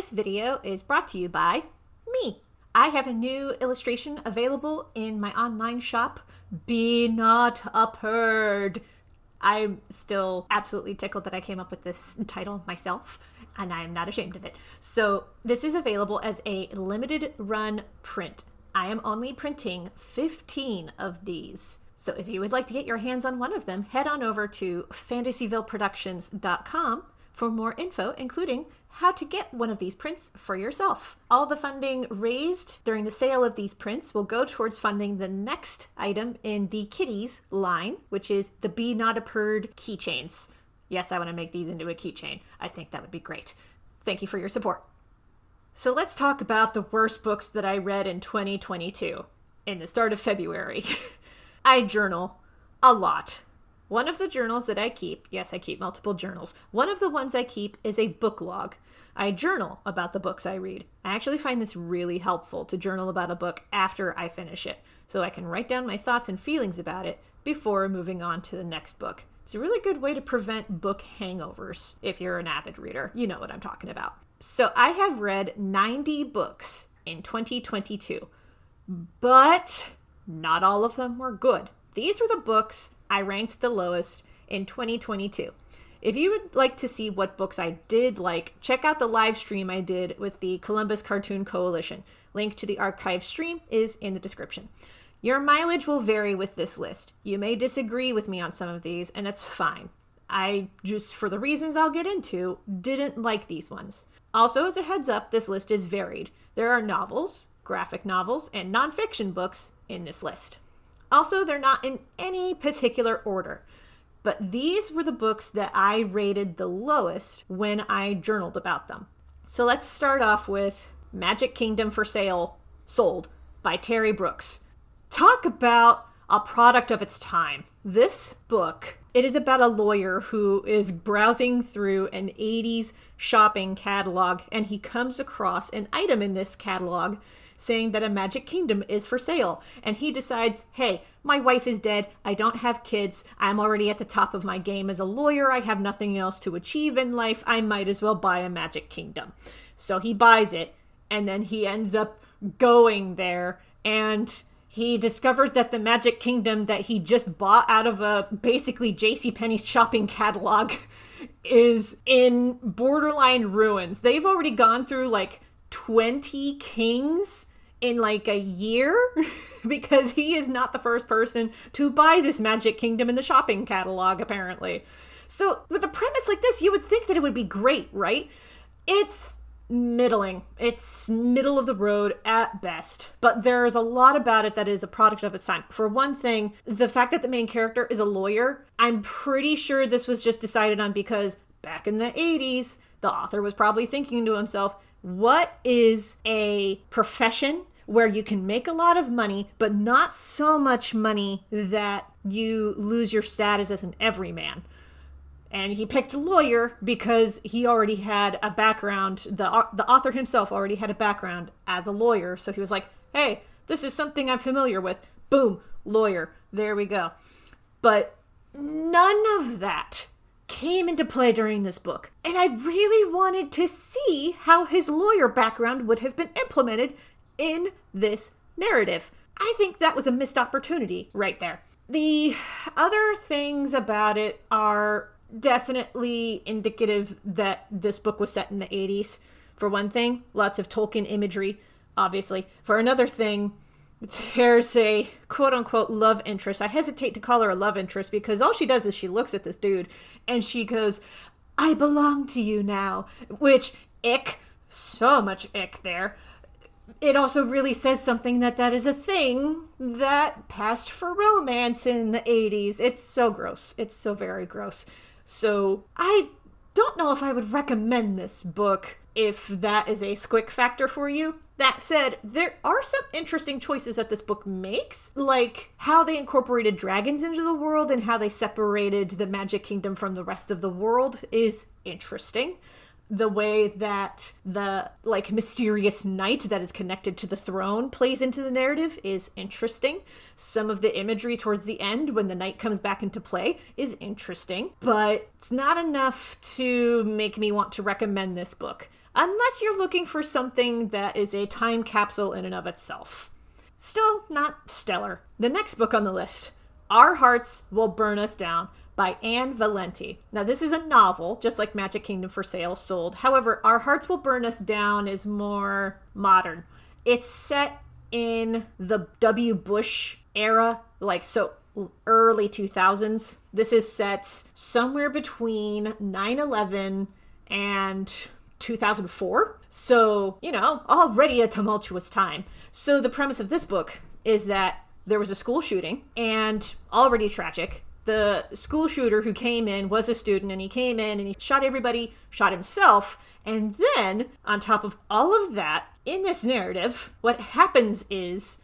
This video is brought to you by me. I have a new illustration available in my online shop, Be Not Upheard. I'm still absolutely tickled that I came up with this title myself, and I'm not ashamed of it. So this is available as a limited run print. I am only printing 15 of these. So if you would like to get your hands on one of them, head on over to fantasyvilleproductions.com for more info, including how to get one of these prints for yourself. All the funding raised during the sale of these prints will go towards funding the next item in the Kitties line, which is the Be Not Upheard keychains. Yes, I want to make these into a keychain. I think that would be great. Thank you for your support. So let's talk about the worst books that I read in 2022, in the start of February. I journal a lot. One of the journals that I keep, yes, I keep multiple journals. One of the ones I keep is a book log. I journal about the books I read. I actually find this really helpful to journal about a book after I finish it, so I can write down my thoughts and feelings about it before moving on to the next book. It's a really good way to prevent book hangovers. If you're an avid reader, you know what I'm talking about. So I have read 90 books in 2022, but not all of them were good. These were the books I ranked the lowest in 2022. If you would like to see what books I did like, check out the live stream I did with the Columbus Cartoon Coalition. Link to the archive stream is in the description. Your mileage will vary with this list. You may disagree with me on some of these, and it's fine. I just, for the reasons I'll get into, didn't like these ones. Also, as a heads up, this list is varied. There are novels, graphic novels, and nonfiction books in this list. Also, they're not in any particular order, but these were the books that I rated the lowest when I journaled about them. So let's start off with Magic Kingdom for Sale, Sold by Terry Brooks. Talk about a product of its time. This book, it is about a lawyer who is browsing through an 80s shopping catalog, and he comes across an item in this catalog saying that a Magic Kingdom is for sale. And he decides, hey, my wife is dead. I don't have kids. I'm already at the top of my game as a lawyer. I have nothing else to achieve in life. I might as well buy a Magic Kingdom. So he buys it, and then he ends up going there, and he discovers that the Magic Kingdom that he just bought out of a basically JCPenney's shopping catalog is in borderline ruins. They've already gone through like 20 kings in like a year because he is not the first person to buy this Magic Kingdom in the shopping catalog, apparently. So with a premise like this, you would think that it would be great, right? It's middling. It's middle of the road at best, but there's a lot about it that is a product of its time. For one thing, the fact that the main character is a lawyer, I'm pretty sure this was just decided on because back in the 80s, the author was probably thinking to himself, what is a profession where you can make a lot of money, but not so much money that you lose your status as an everyman? And he picked lawyer because he already had a background. The author himself already had a background as a lawyer. So he was like, hey, this is something I'm familiar with. Boom, lawyer. There we go. But none of that came into play during this book. And I really wanted to see how his lawyer background would have been implemented in this narrative. I think that was a missed opportunity right there. The other things about it are definitely indicative that this book was set in the 80s. For one thing, lots of Tolkien imagery, obviously. For another thing, there's a quote-unquote love interest. I hesitate to call her a love interest because all she does is she looks at this dude and she goes, I belong to you now, which, ick, so much ick there. It also really says something that is a thing that passed for romance in the 80s. It's so gross. It's so very gross. So I don't know if I would recommend this book if that is a squick factor for you. That said, there are some interesting choices that this book makes, like how they incorporated dragons into the world and how they separated the Magic Kingdom from the rest of the world is interesting. The way that the mysterious knight that is connected to the throne plays into the narrative is interesting. Some of the imagery towards the end when the knight comes back into play is interesting, but it's not enough to make me want to recommend this book. unless you're looking for something that is a time capsule in and of itself. Still not stellar. The next book on the list, Our Hearts Will Burn Us Down by Anne Valenti. Now, this is a novel, just like Magic Kingdom for Sale sold. However, Our Hearts Will Burn Us Down is more modern. It's set in the W. Bush era, like so early 2000s. This is set somewhere between 9/11 and 2004. So, already a tumultuous time. So the premise of this book is that there was a school shooting, and already tragic. The school shooter who came in was a student, and he came in and he shot everybody, shot himself. And then, on top of all of that, in this narrative, what happens is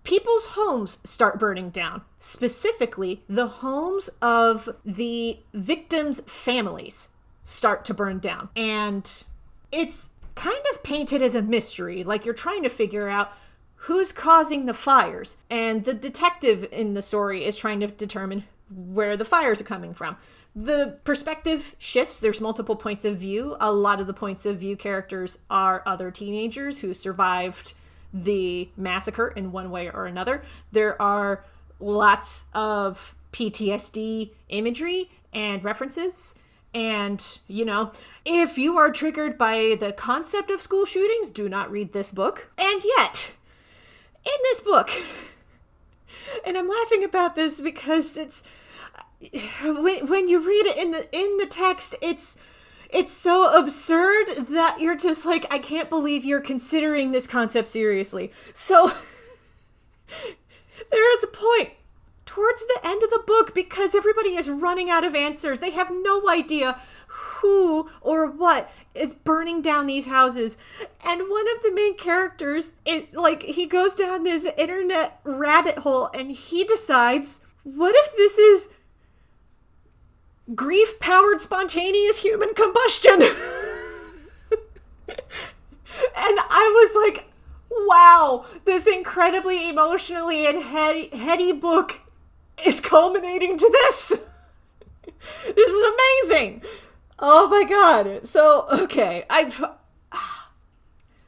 people's homes start burning down. Specifically, the homes of the victims' families start to burn down. And it's kind of painted as a mystery, like you're trying to figure out who's causing the fires. And the detective in the story is trying to determine where the fires are coming from. The perspective shifts. There's multiple points of view. A lot of the points of view characters are other teenagers who survived the massacre in one way or another. There are lots of PTSD imagery and references. And, if you are triggered by the concept of school shootings, do not read this book. And yet, in this book, and I'm laughing about this because it's, when you read it in the text, it's so absurd that you're just like, I can't believe you're considering this concept seriously. So there is a point towards the end of the book, because everybody is running out of answers. They have no idea who or what is burning down these houses. And one of the main characters, he goes down this internet rabbit hole and he decides, what if this is grief-powered spontaneous human combustion? And I was like, wow, this incredibly emotionally and heady book is culminating to this. This is amazing. Oh my god. So, okay.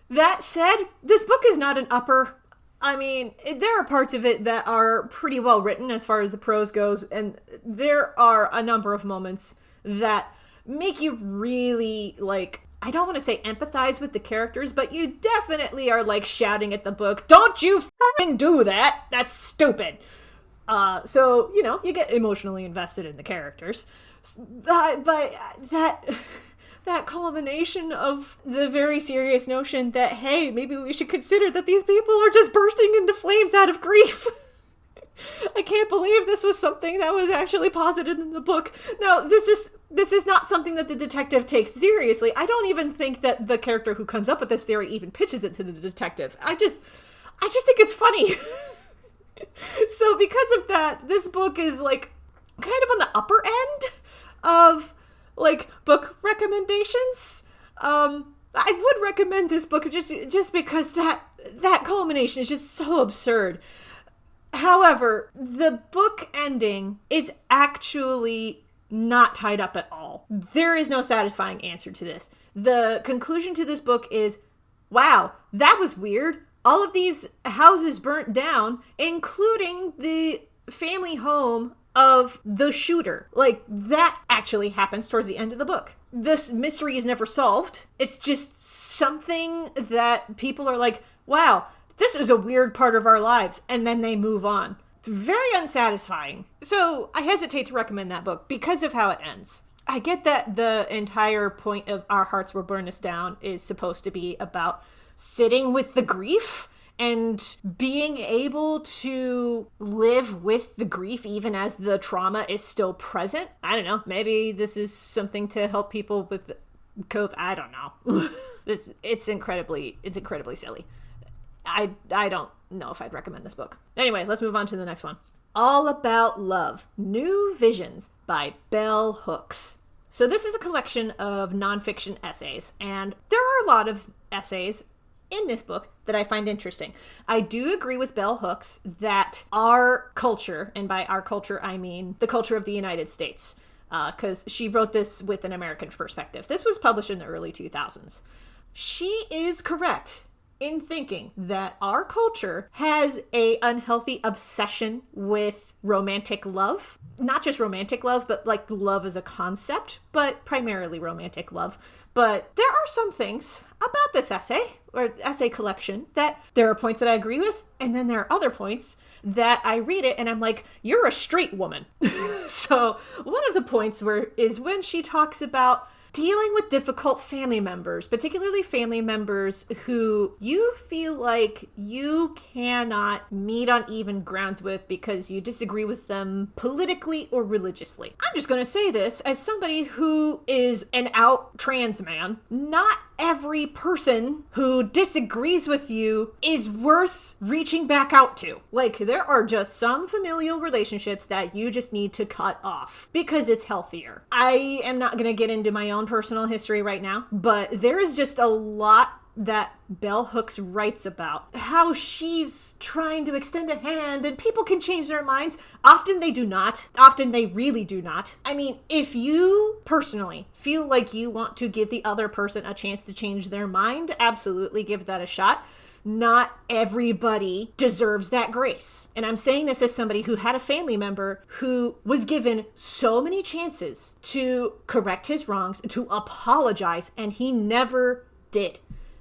That said, this book is not an upper. I mean, there are parts of it that are pretty well written as far as the prose goes, and there are a number of moments that make you really, I don't want to say empathize with the characters, but you definitely are, shouting at the book, don't you f***ing do that! That's stupid! So, you get emotionally invested in the characters. But that culmination of the very serious notion that, hey, maybe we should consider that these people are just bursting into flames out of grief. I can't believe this was something that was actually posited in the book. No, this is not something that the detective takes seriously. I don't even think that the character who comes up with this theory even pitches it to the detective. I just think it's funny. So because of that, this book is kind of on the upper end of book recommendations. I would recommend this book just because that culmination is just so absurd. However, the book ending is actually not tied up at all. There is no satisfying answer to this. The conclusion to this book is, wow, that was weird. All of these houses burnt down, including the family home of the shooter. That actually happens towards the end of the book. This mystery is never solved. It's just something that people are like, wow, this is a weird part of our lives. And then they move on. It's very unsatisfying. So I hesitate to recommend that book because of how it ends. I get that the entire point of Our Hearts Will Burn Us Down is supposed to be about sitting with the grief and being able to live with the grief even as the trauma is still present. I don't know. Maybe this is something to help people with COVID. I don't know. It's incredibly silly. I don't know if I'd recommend this book. Anyway, let's move on to the next one. All About Love, New Visions by Bell Hooks. So this is a collection of nonfiction essays, and there are a lot of essays in this book that I find interesting. I do agree with Bell Hooks that our culture, and by our culture I mean the culture of the United States, because she wrote this with an American perspective. This was published in the early 2000s. She is correct in thinking that our culture has a unhealthy obsession with romantic love. Not just romantic love, but like love as a concept, but primarily romantic love. But there are some things about this essay, or essay collection, that there are points that I agree with, and then there are other points that I read it and I'm like, you're a straight woman. So one of the points is when she talks about dealing with difficult family members, particularly family members who you feel like you cannot meet on even grounds with because you disagree with them politically or religiously. I'm just going to say this as somebody who is an out trans man. Not every person who disagrees with you is worth reaching back out to. Like, there are just some familial relationships that you just need to cut off because it's healthier. I am not going to get into my own personal history right now, but there is just a lot that Bell Hooks writes about. How she's trying to extend a hand and people can change their minds. Often they do not. Often they really do not. I mean, if you personally feel like you want to give the other person a chance to change their mind, absolutely give that a shot. Not everybody deserves that grace. And I'm saying this as somebody who had a family member who was given so many chances to correct his wrongs, to apologize, and he never did.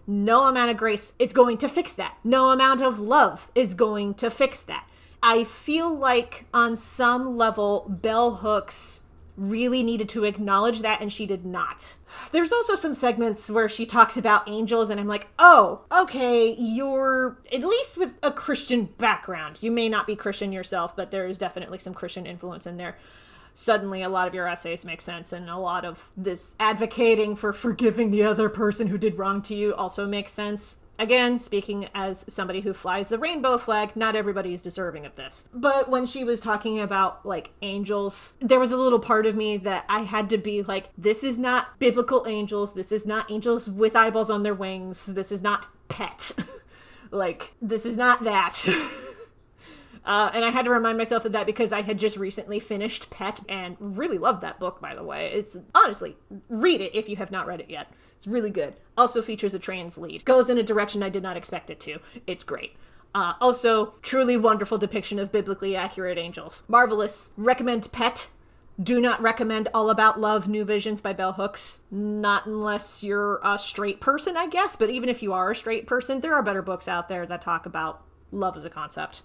No amount of grace is going to fix that. No amount of love is going to fix that. I feel like on some level, Bell Hooks really needed to acknowledge that, and she did not. There's also some segments where she talks about angels, and I'm like, oh, okay, you're at least with a Christian background. You may not be Christian yourself, but there is definitely some Christian influence in there. Suddenly a lot of your essays make sense, and a lot of this advocating for forgiving the other person who did wrong to you also makes sense. Again, speaking as somebody who flies the rainbow flag, not everybody is deserving of this. But when she was talking about, like, angels, there was a little part of me that I had to be like, this is not biblical angels. This is not angels with eyeballs on their wings. This is not Pet. Like, this is not that. And I had to remind myself of that because I had just recently finished Pet and really loved that book, by the way. It's, honestly, read it if you have not read it yet. It's really good. Also features a trans lead. Goes in a direction I did not expect it to. It's great. Also, truly wonderful depiction of biblically accurate angels. Marvelous. Recommend Pet. Do not recommend All About Love, New Visions by Bell Hooks. Not unless you're a straight person, I guess. But even if you are a straight person, there are better books out there that talk about love as a concept.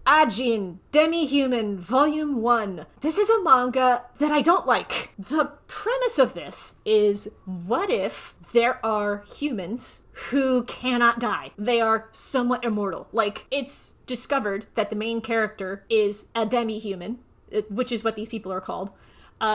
Ajin, Demi-Human, Volume 1. This is a manga that I don't like. The premise of this is, what if there are humans who cannot die? They are somewhat immortal. Like, it's discovered that the main character is a demi-human, which is what these people are called,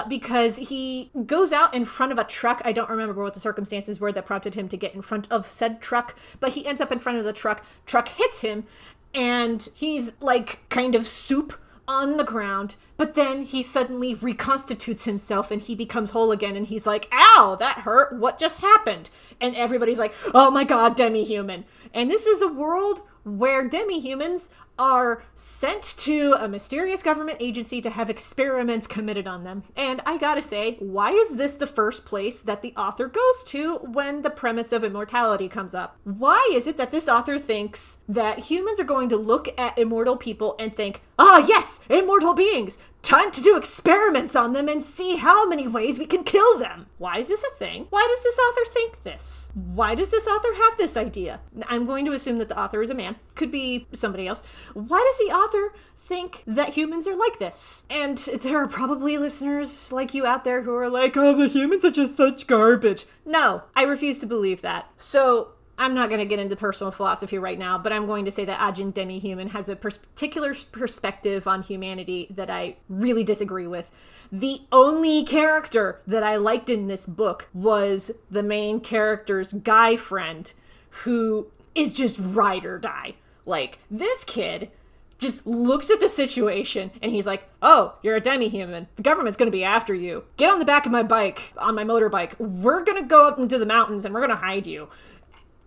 because he goes out in front of a truck. I don't remember what the circumstances were that prompted him to get in front of said truck, but he ends up in front of the truck. Truck hits him, and he's like kind of soup on the ground, but then he suddenly reconstitutes himself and he becomes whole again, and he's like, ow, that hurt, what just happened? And everybody's like, oh my god, demi-human. And this is a world where demi-humans are sent to a mysterious government agency to have experiments committed on them. And I gotta say, why is this the first place that the author goes to when the premise of immortality comes up? Why is it that this author thinks that humans are going to look at immortal people and think, ah, yes, immortal beings, time to do experiments on them and see how many ways we can kill them? Why is this a thing? Why does this author think this? Why does this author have this idea? I'm going to assume that the author is a man. Could be somebody else. Why does the author think that humans are like this? And there are probably listeners like you out there who are like, oh, the humans are just such garbage. No, I refuse to believe that. So I'm not going to get into personal philosophy right now, but I'm going to say that Ajin Demi-Human has a particular perspective on humanity that I really disagree with. The only character that I liked in this book was the main character's guy friend, who is just ride or die. Like, this kid just looks at the situation and he's like, oh, you're a demi-human. The government's going to be after you. Get on the back of my bike, on my motorbike. We're going to go up into the mountains and we're going to hide you.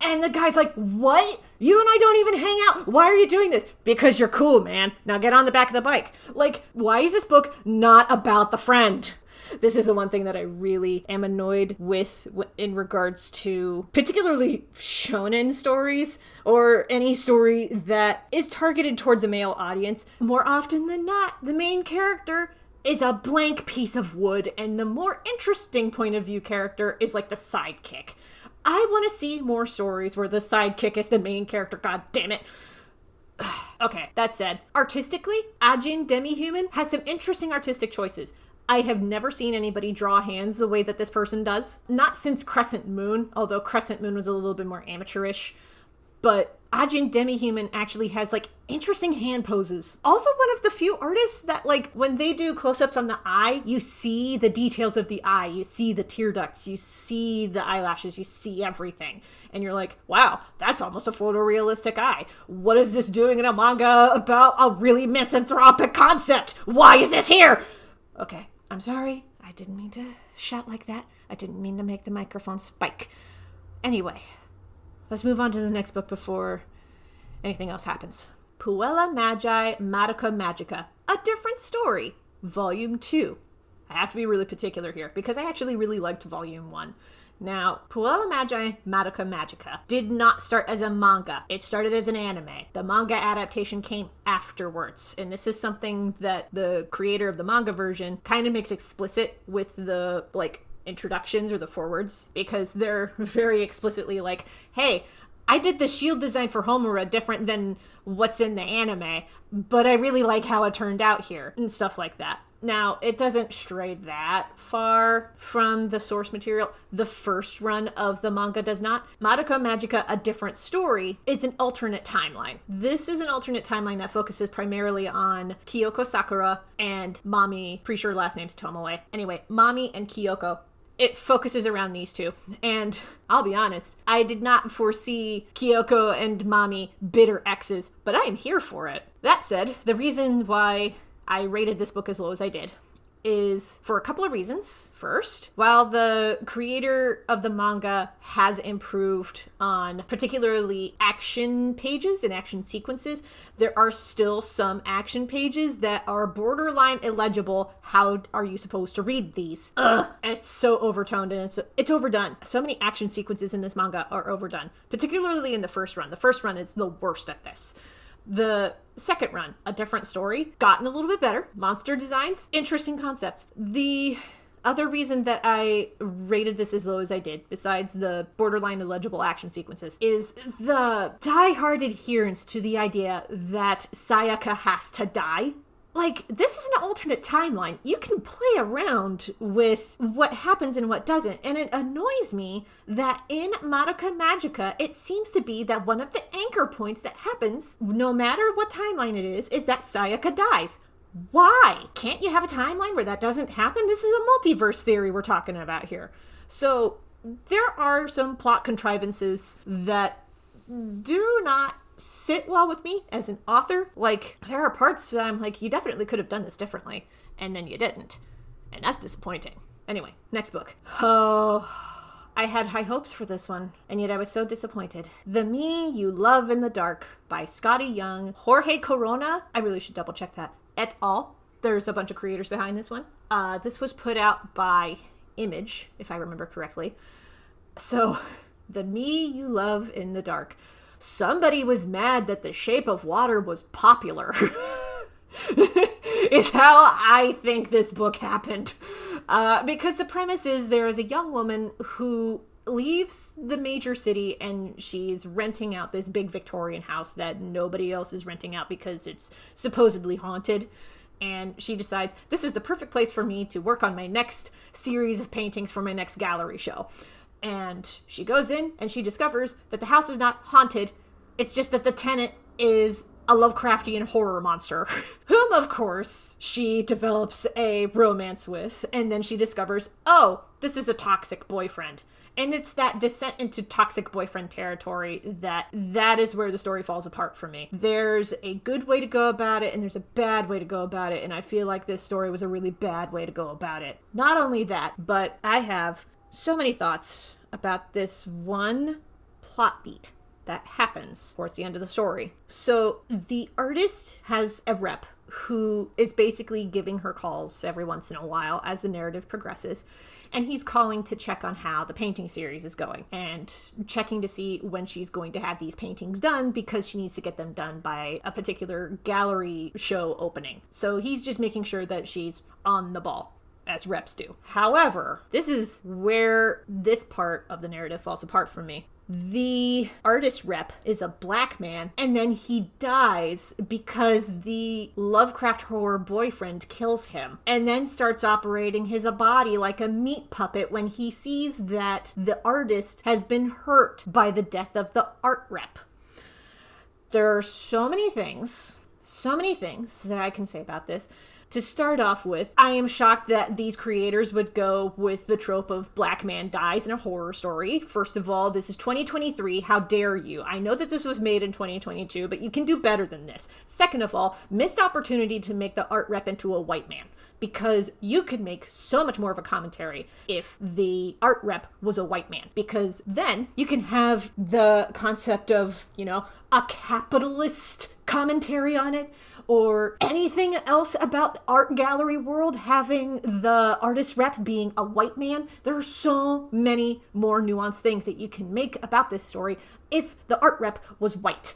And the guy's like, what? You and I don't even hang out. Why are you doing this? Because you're cool, man. Now get on the back of the bike. Like, why is this book not about the friend? This is the one thing that I really am annoyed with in regards to particularly shonen stories or any story that is targeted towards a male audience. More often than not, the main character is a blank piece of wood, and the more interesting point of view character is like the sidekick. I want to see more stories where the sidekick is the main character, god damn it. Okay, that said, artistically, Ajin Demi-Human has some interesting artistic choices. I have never seen anybody draw hands the way that this person does. Not since Crescent Moon, although Crescent Moon was a little bit more amateurish. But Ajin Demi-Human actually has, like, interesting hand poses. Also one of the few artists that, like, when they do close-ups on the eye, you see the details of the eye. You see the tear ducts. You see the eyelashes. You see everything. And you're like, wow, that's almost a photorealistic eye. What is this doing in a manga about a really misanthropic concept? Why is this here? Okay, I'm sorry. I didn't mean to shout like that. I didn't mean to make the microphone spike. Anyway, let's move on to the next book before anything else happens. Puella Magi Madoka Magica, A Different Story, Volume 2. I have to be really particular here because I actually really liked Volume 1. Now, Puella Magi Madoka Magica did not start as a manga. It started as an anime. The manga adaptation came afterwards, and this is something that the creator of the manga version kind of makes explicit with the, like, introductions or the forewords, because they're very explicitly like, hey, I did the shield design for Homura different than what's in the anime, but I really like how it turned out here, and stuff like that. Now, it doesn't stray that far from the source material. The first run of the manga does not. Madoka Magica, A Different Story is an alternate timeline. This is an alternate timeline that focuses primarily on Kyoko Sakura and Mami, pretty sure last name's Tomoe. Anyway, Mami and Kyoko. It focuses around these two. And I'll be honest, I did not foresee Kyoko and Mami bitter exes, but I am here for it. That said, the reason why I rated this book as low as I did is for a couple of reasons. First, while the creator of the manga has improved on particularly action pages and action sequences, there are still some action pages that are borderline illegible. How are you supposed to read these? It's so overtoned and it's overdone. So many action sequences in this manga are overdone, particularly in the first run. The first run is the worst at this. The second run, A Different Story, gotten a little bit better. Monster designs, interesting concepts. The other reason that I rated this as low as I did, besides the borderline illegible action sequences, is the die-hard adherence to the idea that Sayaka has to die. Like, this is an alternate timeline. You can play around with what happens and what doesn't. And it annoys me that in Madoka Magica, it seems to be that one of the anchor points that happens, no matter what timeline it is that Sayaka dies. Why? Can't you have a timeline where that doesn't happen? This is a multiverse theory we're talking about here. So there are some plot contrivances that do not sit well with me as an author. Like, there are parts that I'm like, you definitely could have done this differently, and then you didn't. And that's disappointing. Anyway, next book. Oh, I had high hopes for this one, and yet I was so disappointed. The Me You Love in the Dark by Scotty Young, Jorge Corona, I really should double check that, et al. There's a bunch of creators behind this one. This was put out by Image, if I remember correctly. So, The Me You Love in the Dark. Somebody was mad that The Shape of Water was popular. Is how I think this book happened. Because the premise is there is a young woman who leaves the major city and she's renting out this big Victorian house that nobody else is renting out because it's supposedly haunted. And she decides, this is the perfect place for me to work on my next series of paintings for my next gallery show. And she goes in and she discovers that the house is not haunted. It's just that the tenant is a Lovecraftian horror monster, whom, of course, she develops a romance with. And then she discovers, oh, this is a toxic boyfriend. And it's that descent into toxic boyfriend territory that is where the story falls apart for me. There's a good way to go about it, and there's a bad way to go about it. And I feel like this story was a really bad way to go about it. Not only that, but I have so many thoughts about this one plot beat. that happens towards the end of the story. So the artist has a rep who is basically giving her calls every once in a while as the narrative progresses. And he's calling to check on how the painting series is going and checking to see when she's going to have these paintings done because she needs to get them done by a particular gallery show opening. So he's just making sure that she's on the ball, as reps do. However, this is where this part of the narrative falls apart for me. The artist rep is a black man, and then he dies because the Lovecraft horror boyfriend kills him, and then starts operating his body like a meat puppet when he sees that the artist has been hurt by the death of the art rep. There are so many things that I can say about this. To start off with, I am shocked that these creators would go with the trope of black man dies in a horror story. First of all, this is 2023. How dare you? I know that this was made in 2022, but you can do better than this. Second of all, missed opportunity to make the art rep into a white man, because you could make so much more of a commentary if the art rep was a white man, because then you can have the concept of, a capitalist commentary on it, or anything else about the art gallery world having the artist rep being a white man. There are so many more nuanced things that you can make about this story if the art rep was white.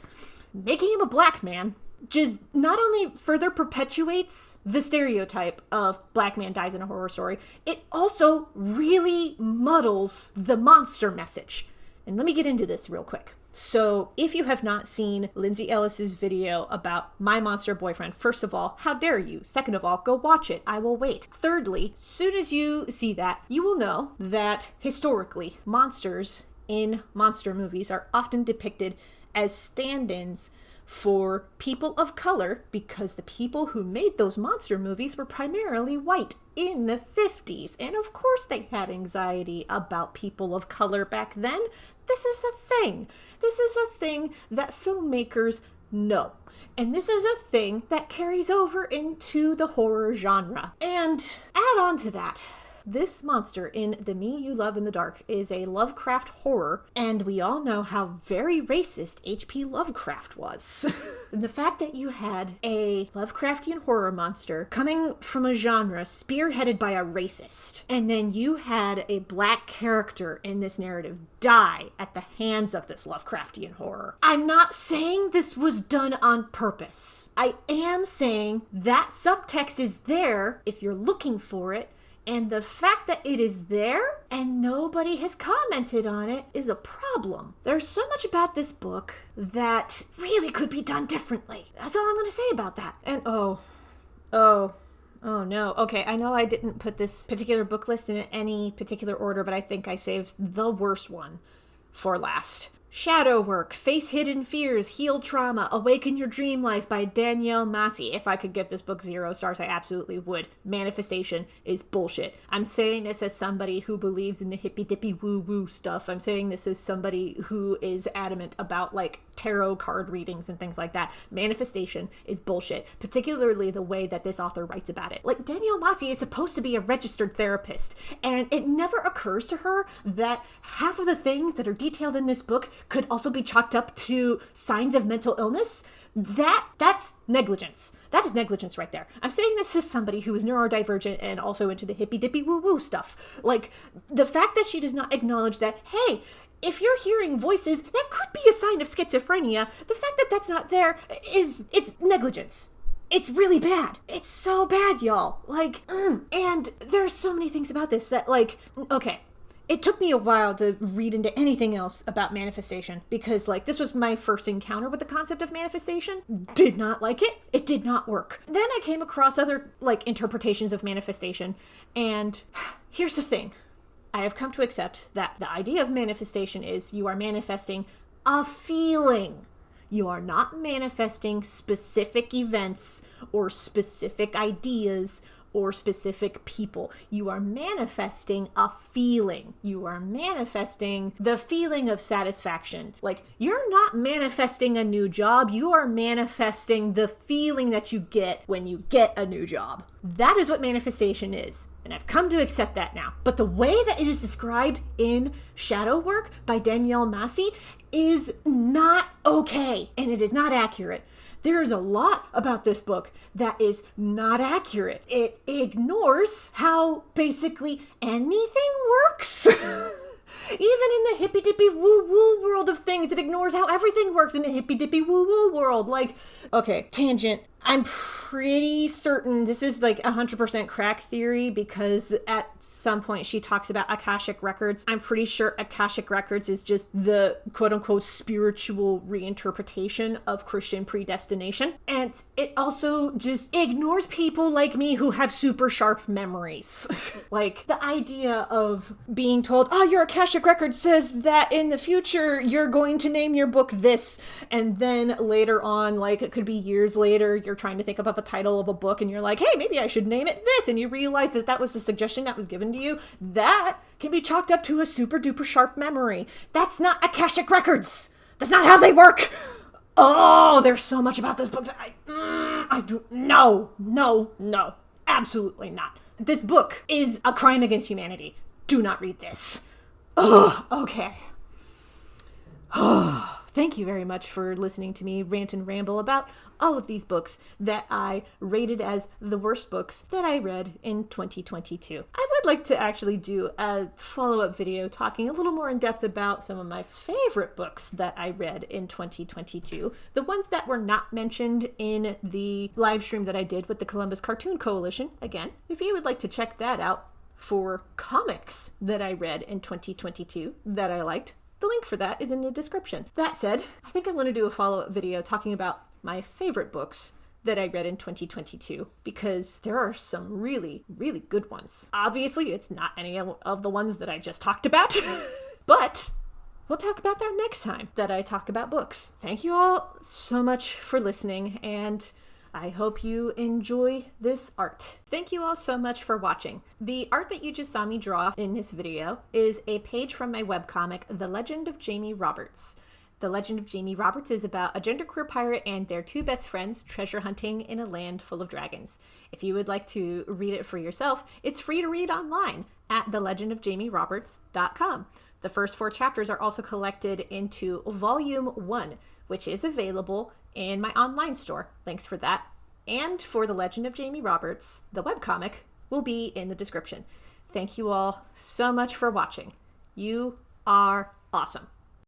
Making him a black man just not only further perpetuates the stereotype of black man dies in a horror story, it also really muddles the monster message. And let me get into this real quick. So if you have not seen Lindsay Ellis's video about My Monster Boyfriend, first of all, how dare you? Second of all, go watch it. I will wait. Thirdly, as soon as you see that, you will know that historically, monsters in monster movies are often depicted as stand-ins for people of color, because the people who made those monster movies were primarily white in the 50s. And of course they had anxiety about people of color back then. This is a thing. This is a thing that filmmakers know. And this is a thing that carries over into the horror genre. And add on to that, this monster in The Me You Love in the Dark is a Lovecraft horror, and we all know how very racist H.P. Lovecraft was. And the fact that you had a Lovecraftian horror monster coming from a genre spearheaded by a racist, and then you had a black character in this narrative die at the hands of this Lovecraftian horror. I'm not saying this was done on purpose. I am saying that subtext is there if you're looking for it. And the fact that it is there and nobody has commented on it is a problem. There's so much about this book that really could be done differently. That's all I'm going to say about that. And oh no. Okay, I know I didn't put this particular book list in any particular order, but I think I saved the worst one for last. Shadow Work, Face Hidden Fears, Heal Trauma, Awaken Your Dream Life by Danielle Massey. If I could give this book 0 stars, I absolutely would. Manifestation is bullshit. I'm saying this as somebody who believes in the hippy-dippy woo-woo stuff. I'm saying this as somebody who is adamant about, tarot card readings and things like that. Manifestation is bullshit, particularly the way that this author writes about it. Danielle Massey is supposed to be a registered therapist, and it never occurs to her that half of the things that are detailed in this book could also be chalked up to signs of mental illness. That's negligence. That is negligence right there. I'm saying this as somebody who is neurodivergent and also into the hippy-dippy woo-woo stuff. The fact that she does not acknowledge that, hey, if you're hearing voices, that could be a sign of schizophrenia. The fact that that's not there it's negligence. It's really bad. It's so bad, y'all. And there's so many things about this that, okay. It took me a while to read into anything else about manifestation because, this was my first encounter with the concept of manifestation. Did not like it. It did not work. Then I came across other, interpretations of manifestation. And here's the thing. I have come to accept that the idea of manifestation is you are manifesting a feeling. You are not manifesting specific events or specific ideas or specific people. You are manifesting a feeling. You are manifesting the feeling of satisfaction. You're not manifesting a new job. You are manifesting the feeling that you get when you get a new job. That is what manifestation is. And I've come to accept that now. But the way that it is described in Shadow Work by Danielle Massey, is not okay, and it is not accurate. There is a lot about this book that is not accurate. It ignores how basically anything works. Even in the hippy-dippy woo-woo world of things, it ignores how everything works in the hippy-dippy woo-woo world. Like, okay, tangent. I'm pretty certain this is like 100% crack theory, because at some point she talks about Akashic Records. I'm pretty sure Akashic Records is just the quote-unquote spiritual reinterpretation of Christian predestination. And it also just ignores people like me who have super sharp memories. Like, the idea of being told, oh, your Akashic Record says that in the future you're going to name your book this, and then later on, like it could be years later, you're trying to think of a title of a book and you're like, hey, maybe I should name it this, and you realize that that was the suggestion that was given to you. That can be chalked up to a super duper sharp memory. That's not Akashic Records. That's not how they work. Oh, there's so much about this book that I do. No, absolutely not. This book is a crime against humanity. Do not read this. Ugh, okay. Thank you very much for listening to me rant and ramble about all of these books that I rated as the worst books that I read in 2022. I would like to actually do a follow-up video talking a little more in depth about some of my favorite books that I read in 2022, the ones that were not mentioned in the live stream that I did with the Columbus Cartoon Coalition. Again, if you would like to check that out for comics that I read in 2022 that I liked, the link for that is in the description. That said, I think I'm going to do a follow-up video talking about my favorite books that I read in 2022, because there are some really, really good ones. Obviously, it's not any of the ones that I just talked about, but we'll talk about that next time that I talk about books. Thank you all so much for listening, and I hope you enjoy this art. Thank you all so much for watching. The art that you just saw me draw in this video is a page from my webcomic, The Legend of Jamie Roberts. The Legend of Jamie Roberts is about a genderqueer pirate and their two best friends treasure hunting in a land full of dragons. If you would like to read it for yourself, it's free to read online at thelegendofjamieroberts.com. The first 4 chapters are also collected into Volume 1, which is available in my online store. Links for that and for The Legend of Jamie Roberts, the webcomic, will be in the description. Thank you all so much for watching. You are awesome.